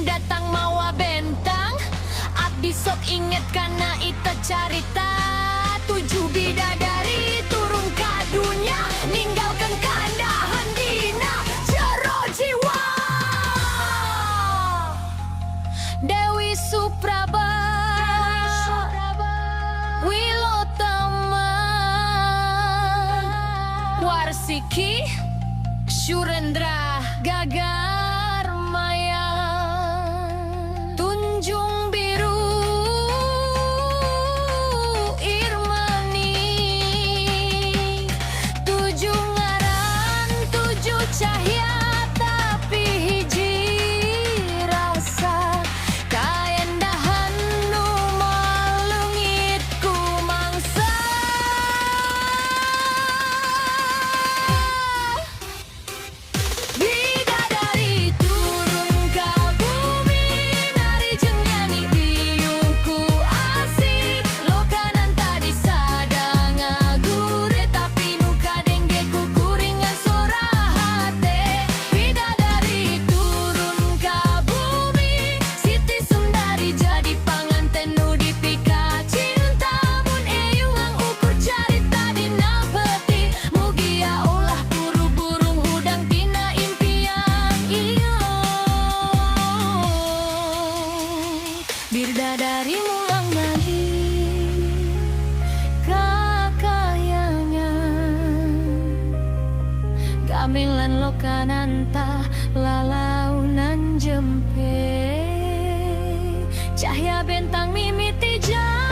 datang mawa bentang. Abdi sok inget karena ita carita. 7 bidadari turun ke dunia, ninggalkan keandahan dina jero jiwa. Dewi Supraba, Wilotama, Warsiki, Syurendra, Gagar Maya, Tunjung Biru, Irmani, 7 ngaran, 7 cahaya, tapi hiji rasa. Kaendahan nu malungit ku mangsa. Bidadari turun ka bumi, nari jeung nyanyi biungku asik. Lokanan tadi sadang ngagure, tapi nu kadengge ku kuringan sora hate. Bidadari turun ka bumi, Siti Sundari jadi panganten nu dipika cinta. Mun eyungang ukur carita dina peti, mugia ulah buru-burung hudang tina impian iyo. Bidadari mulang balik kakayangan, gamelan lokananta lalaunan jempe. Cahaya bentang mimiti jauh.